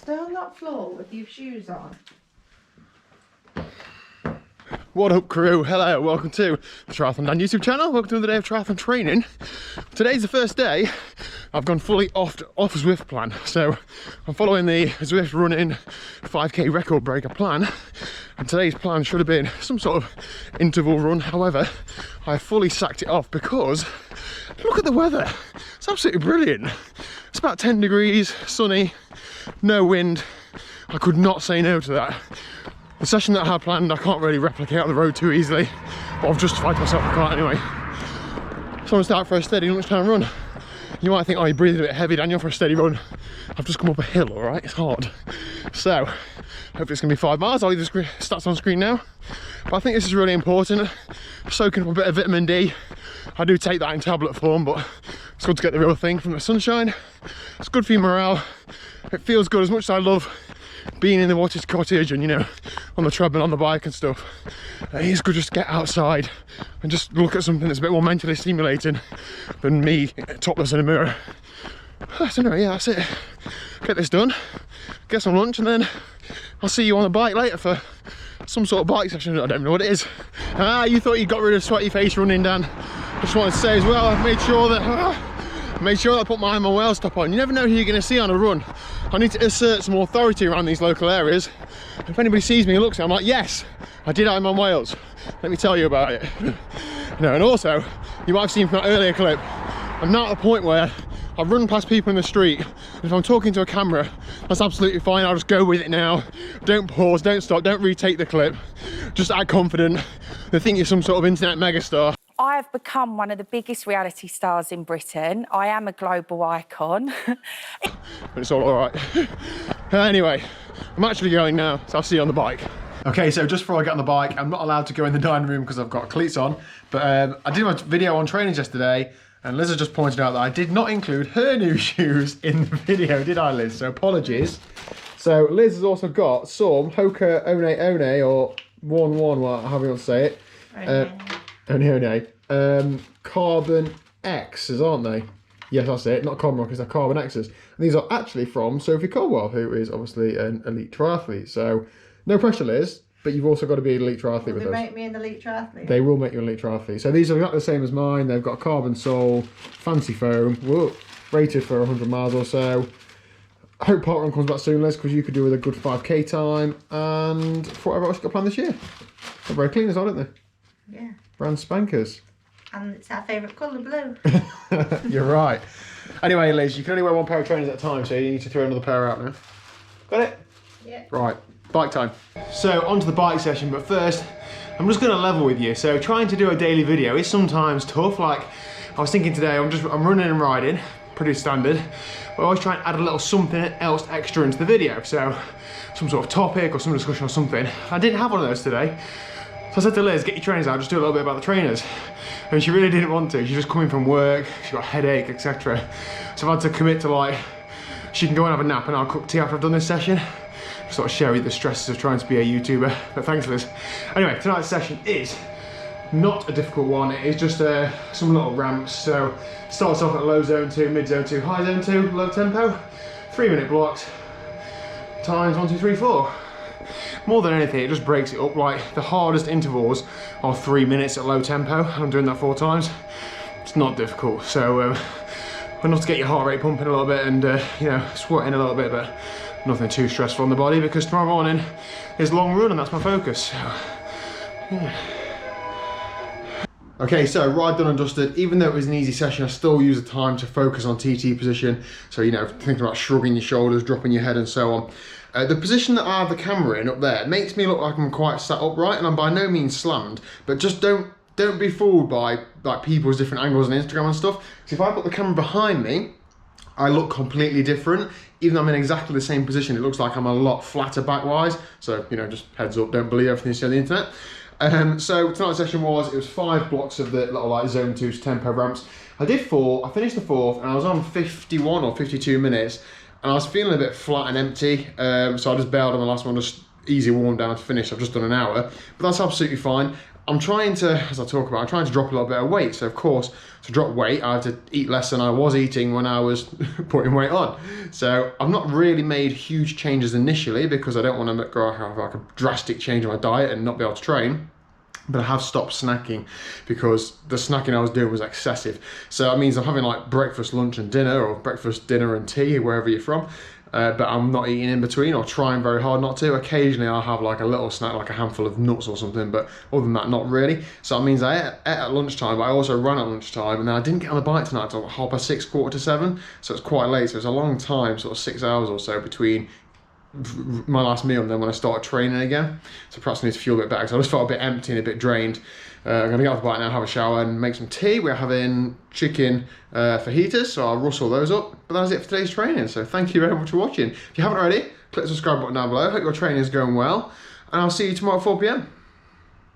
Stay on that floor with your shoes on. What up, crew? Hello, welcome to the TriathlonDan YouTube channel. Welcome to another day of triathlon training. Today's the first day I've gone fully off Zwift plan. So I'm following the Zwift running 5k record breaker plan. And today's plan should have been some sort of interval run. However, I fully sacked it off because look at the weather. It's absolutely brilliant. It's about 10 degrees, sunny, no wind. I could not say no to that. The session that I had planned, I can't really replicate on the road too easily, but I've justified to myself I can't anyway. So I'm gonna start for a steady lunchtime run. You might think, oh, you're breathing a bit heavy, Daniel, for a steady run. I've just come up a hill, all right? It's hard. So, hopefully it's gonna be 5 miles. I'll leave the stats on screen now. But I think this is really important. Soaking up a bit of vitamin D. I do take that in tablet form, but it's good to get the real thing from the sunshine. It's good for your morale. It feels good. As much as I love being in the wattage cottage and, you know, on the treadmill, on the bike and stuff, it is good just to get outside and just look at something that's a bit more mentally stimulating than me topless in a mirror. So anyway, yeah, that's it. Get this done, get some lunch, and then I'll see you on the bike later for some sort of bike session. I don't know what it is. You thought you got rid of sweaty face running, Dan. I just wanted to say as well, I've made sure that I put my whale stop on. You never know who you're going to see on a run. I need to assert some authority around these local areas. If anybody sees me and looks at me, I'm like, yes, I did Ironman Wales. Let me tell you about it. No, and also, you might have seen from that earlier clip, I'm now at the point where I run past people in the street. And if I'm talking to a camera, that's absolutely fine. I'll just go with it now. Don't pause, don't stop, don't retake the clip. Just act confident. They think you're some sort of internet megastar. I have become one of the biggest reality stars in Britain. I am a global icon. But it's all right. Anyway, I'm actually going now, so I'll see you on the bike. Okay, so just before I get on the bike, I'm not allowed to go in the dining room because I've got cleats on, but I did my video on trainings yesterday, and Liz has just pointed out that I did not include her new shoes in the video, did I, Liz? So apologies. So Liz has also got some Hoka One or 1-1, however you want to say it. One. Carbon X's, aren't they? Yes, that's it. Not Carbon Rockets, they're Carbon X's. And these are actually from Sophie Colwell, who is obviously an elite triathlete. So no pressure, Liz, but you've also got to be an elite triathlete with us. Will they make me an elite triathlete? They will make you an elite triathlete. So these are exactly the same as mine. They've got carbon sole, fancy foam, whoa, rated for 100 miles or so. I hope parkrun comes back soon, Liz, because you could do with a good 5k time and for whatever else you've got planned this year. They're very clean as well, aren't they? Yeah. Brand spankers. And it's our favourite colour, blue. You're right. Anyway, Liz, you can only wear one pair of trainers at a time, so you need to throw another pair out now. Got it? Yeah. Right, bike time. So, onto the bike session, but first, I'm just going to level with you. So, trying to do a daily video is sometimes tough. Like, I was thinking today, I'm running and riding, pretty standard. But I always try and add a little something else extra into the video. So, some sort of topic or some discussion or something. I didn't have one of those today. So I said to Liz, get your trainers out, just do a little bit about the trainers. And she really didn't want to. She's just coming from work, she's got a headache, etc. So I've had to commit to, like, she can go and have a nap and I'll cook tea after I've done this session. Sort of share with the stresses of trying to be a YouTuber. But thanks, Liz. Anyway, tonight's session is not a difficult one. It is just some little ramps. So it starts off at low zone 2, mid zone 2, high zone 2, low tempo. 3-minute blocks, times 1, 2, 3, 4. More than anything, it just breaks it up. Like, the hardest intervals are 3 minutes at low tempo, and I'm doing that 4 times. It's not difficult, so enough to get your heart rate pumping a little bit and you know, sweating a little bit, but nothing too stressful on the body because tomorrow morning is long run and that's my focus. So, yeah. Okay, so ride done and dusted. Even though it was an easy session, I still use the time to focus on TT position. So, you know, thinking about shrugging your shoulders, dropping your head and so on. The position that I have the camera in up there makes me look like I'm quite sat upright, and I'm by no means slammed, but just don't be fooled by like people's different angles on Instagram and stuff. So if I put the camera behind me, I look completely different. Even though I'm in exactly the same position, it looks like I'm a lot flatter back-wise. So, you know, just heads up, don't believe everything you see on the internet. So tonight's session was 5 blocks of the little like zone 2 tempo ramps. I did 4, I finished the 4th, and I was on 51 or 52 minutes. And I was feeling a bit flat and empty, so I just bailed on the last one, just easy warm down to finish. I've just done an hour, but that's absolutely fine. I'm trying to, as I talk about, I'm trying to drop a little bit of weight. So of course, to drop weight, I have to eat less than I was eating when I was putting weight on. So I've not really made huge changes initially because I don't want to have like a drastic change in my diet and not be able to train. But I have stopped snacking because the snacking I was doing was excessive. So that means I'm having like breakfast, lunch and dinner, or breakfast, dinner and tea, wherever you're from. But I'm not eating in between, or trying very hard not to. Occasionally I'll have like a little snack, like a handful of nuts or something, but other than that, not really. So that means I ate at lunchtime, but I also ran at lunchtime, and then I didn't get on the bike tonight until 6:30, 6:45, so it's quite late. So it's a long time, sort of 6 hours or so between my last meal and then when I started training again. So perhaps I need to fuel a bit better because I just felt a bit empty and a bit drained. I'm going to get off the bike now, have a shower and make some tea. We're having chicken fajitas, so I'll rustle those up. But that's it for today's training. So thank you very much for watching. If you haven't already, click the subscribe button down below. Hope your training is going well, and I'll see you tomorrow at 4 PM.